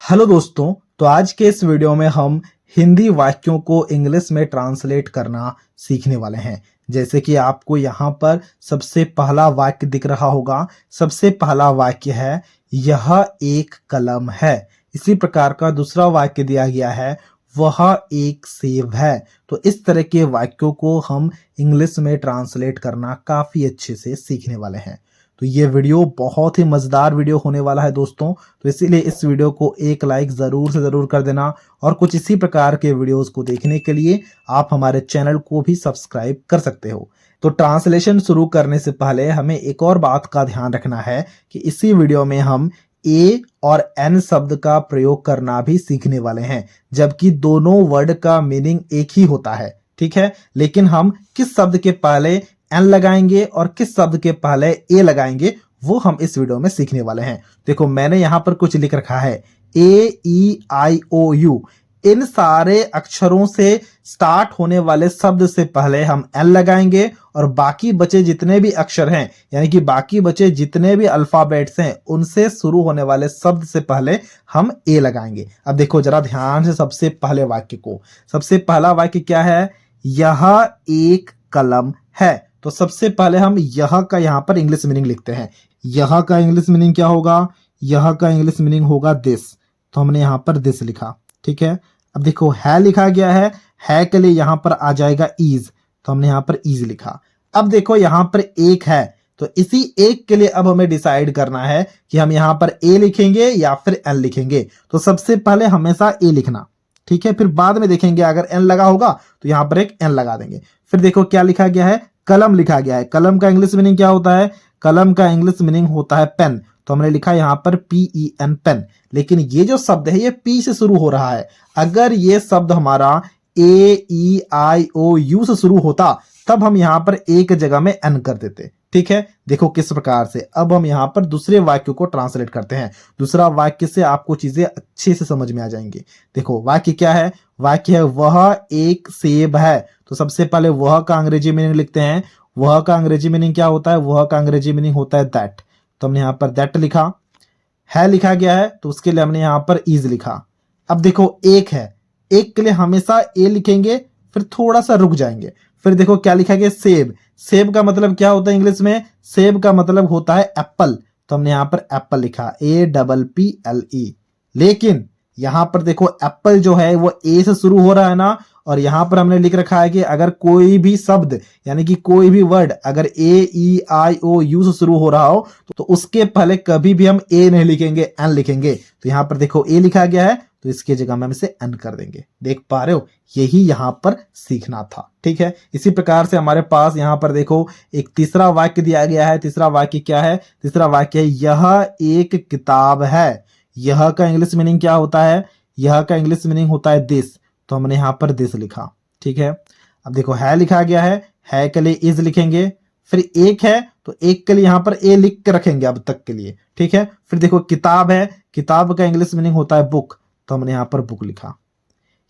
Hello दोस्तों। तो आज के इस वीडियो में हम हिंदी वाक्यों को इंग्लिश में ट्रांसलेट करना सीखने वाले हैं। जैसे कि आपको यहाँ पर सबसे पहला वाक्य दिख रहा होगा। सबसे पहला वाक्य है यह एक कलम है। इसी प्रकार का दूसरा वाक्य दिया गया है वह एक सेब है। तो इस तरह के वाक्यों को हम इंग्लिश में ट्रांसलेट करना काफी अच्छे से सीखने वाले हैं। तो ये वीडियो बहुत ही मजेदार वीडियो होने वाला है दोस्तों। तो इसीलिए इस वीडियो को एक लाइक जरूर से जरूर कर देना और कुछ इसी प्रकार के वीडियोस को देखने के लिए आप हमारे चैनल को भी सब्सक्राइब कर सकते हो। तो ट्रांसलेशन शुरू करने से पहले हमें एक और बात का ध्यान रखना है कि इसी वीडियो में हम ए और एन शब्द का प्रयोग करना भी सीखने वाले हैं, जबकि दोनों वर्ड का मीनिंग एक ही होता है। ठीक है, लेकिन हम किस शब्द के पहले एन लगाएंगे और किस शब्द के पहले ए लगाएंगे वो हम इस वीडियो में सीखने वाले हैं। देखो मैंने यहां पर कुछ लिख रखा है AEIOU। इन सारे अक्षरों से स्टार्ट होने वाले शब्द से पहले हम एन लगाएंगे और बाकी बचे जितने भी अक्षर हैं यानी कि बाकी बचे जितने भी अल्फाबेट्स हैं उनसे शुरू होने वाले शब्द से पहले हम ए लगाएंगे। अब देखो जरा ध्यान से सबसे पहले वाक्य को। सबसे पहला वाक्य क्या है? यह एक कलम है। तो सबसे पहले हम यह का यहां पर इंग्लिश मीनिंग लिखते हैं। यह का इंग्लिश मीनिंग क्या होगा? यह का इंग्लिश मीनिंग होगा दिस। तो हमने यहां पर दिस लिखा। ठीक है, अब देखो है लिखा गया है के लिए यहां पर आ जाएगा इज। तो हमने यहां पर इज लिखा। अब देखो यहां पर एक है, तो इसी एक के लिए अब हमें डिसाइड करना है कि हम यहां पर ए लिखेंगे या फिर एन लिखेंगे। तो सबसे पहले हमेशा ए लिखना। ठीक है, फिर बाद में देखेंगे अगर एन लगा होगा तो यहां पर एक एन लगा देंगे। फिर देखो क्या लिखा गया है? कलम लिखा गया है। कलम का इंग्लिश मीनिंग क्या होता है? कलम का इंग्लिश मीनिंग होता है पेन। तो हमने लिखा यहां पर PEN पेन। लेकिन ये जो शब्द है ये पी से शुरू हो रहा है। अगर ये शब्द हमारा AEIOU से शुरू होता तब हम यहां पर एक जगह में एन कर देते। ठीक है, देखो किस प्रकार से। अब हम यहां पर दूसरे वाक्य को ट्रांसलेट करते हैं। दूसरा वाक्य से आपको चीजें अच्छे से समझ में आ जाएंगी। देखो वाक्य क्या है? वाक्य है वह एक सेब है। तो सबसे पहले वह का अंग्रेजी मीनिंग लिखते हैं। वह का अंग्रेजी मीनिंग क्या होता है? वह का अंग्रेजी मीनिंग होता है दैट। तो हमने यहां पर दैट लिखा। है लिखा गया है तो उसके लिए हमने यहां पर इज लिखा। अब देखो एक है, एक के लिए हमेशा ए लिखेंगे फिर थोड़ा सा रुक जाएंगे। फिर देखो क्या लिखा गया? सेब। सेब का मतलब क्या होता है इंग्लिश में? सेब का मतलब होता है एप्पल। तो हमने यहां पर एप्पल लिखा APPLE। लेकिन यहां पर देखो एप्पल जो है वो ए से शुरू हो रहा है ना, और यहां पर हमने लिख रखा है कि अगर कोई भी शब्द यानी कि कोई भी वर्ड अगर AEIOU से शुरू हो रहा हो तो उसके पहले कभी भी हम ए नहीं लिखेंगे, एन लिखेंगे। तो यहां पर देखो ए लिखा गया है तो इसकी जगह में हम इसे एन कर देंगे। देख पा रहे हो, यही यहां पर सीखना था। ठीक है, इसी प्रकार से हमारे पास यहां पर देखो एक तीसरा वाक्य दिया गया है। तीसरा वाक्य क्या है? तीसरा वाक्य है यह एक किताब है। यह का इंग्लिश मीनिंग क्या होता है? यह का इंग्लिश मीनिंग होता है दिस। तो हमने यहां पर दिस लिखा। ठीक है, अब देखो है लिखा गया है के लिए इज लिखेंगे। फिर एक है तो एक के लिए यहां पर ए लिख के रखेंगे अब तक के लिए। ठीक है, फिर देखो किताब है। किताब का इंग्लिश मीनिंग होता है बुक। तो हमने यहां पर बुक लिखा।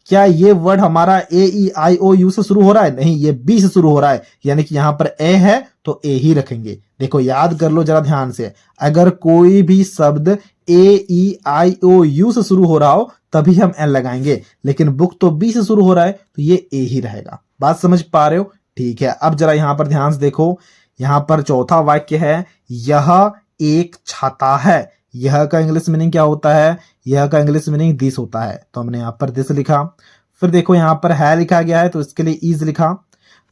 क्या ये वर्ड हमारा AEIOU से शुरू हो रहा है? नहीं, ये बी से शुरू हो रहा है, यानी कि यहां पर ए है तो ए ही रखेंगे। देखो याद कर लो जरा ध्यान से, अगर कोई भी शब्द AEIOU से शुरू हो रहा हो तभी हम एन लगाएंगे, लेकिन बुक तो बी से शुरू हो रहा है तो ये ए ही रहेगा। बात समझ पा रहे हो? ठीक है, अब जरा यहां पर ध्यान से देखो। यहां पर चौथा वाक्य है यह एक छाता है। यह का इंग्लिश मीनिंग क्या होता है? यह का इंग्लिश मीनिंग दिस होता है। तो हमने यहां पर दिस लिखा। फिर देखो यहां पर है लिखा गया है तो इसके लिए इज लिखा।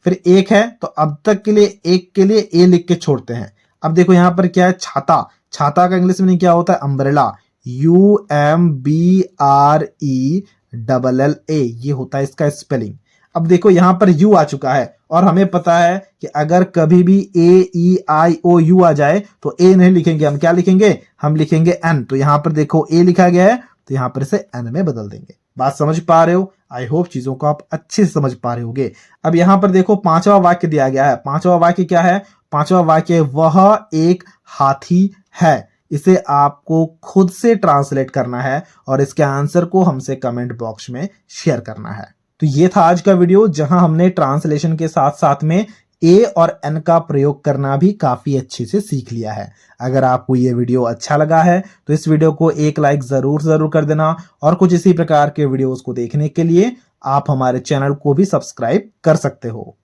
फिर एक है तो अब तक के लिए एक के लिए ए लिख के छोड़ते हैं। अब देखो यहां पर क्या है? छाता। छाता का इंग्लिश मीनिंग क्या होता है? अम्ब्रेला। UMBRELLA ये होता है इसका स्पेलिंग। अब देखो यहां पर यू आ चुका है और हमें पता है कि अगर कभी भी AEIOU आ जाए तो ए नहीं लिखेंगे, हम क्या लिखेंगे? हम लिखेंगे एन। तो यहां पर देखो ए लिखा गया है तो यहां पर इसे एन में बदल देंगे। बात समझ पा रहे हो? आई होप चीजों को आप अच्छे से समझ पा रहे होगे। अब यहां पर देखो पांचवा वाक्य दिया गया है। पांचवा वाक्य क्या है? पांचवा वाक्य वह एक हाथी है। इसे आपको खुद से ट्रांसलेट करना है और इसके आंसर को हमसे कमेंट बॉक्स में शेयर करना है। तो ये था आज का वीडियो जहां हमने ट्रांसलेशन के साथ साथ में ए और एन का प्रयोग करना भी काफी अच्छे से सीख लिया है। अगर आपको ये वीडियो अच्छा लगा है तो इस वीडियो को एक लाइक जरूर कर देना, और कुछ इसी प्रकार के वीडियोस को देखने के लिए आप हमारे चैनल को भी सब्सक्राइब कर सकते हो।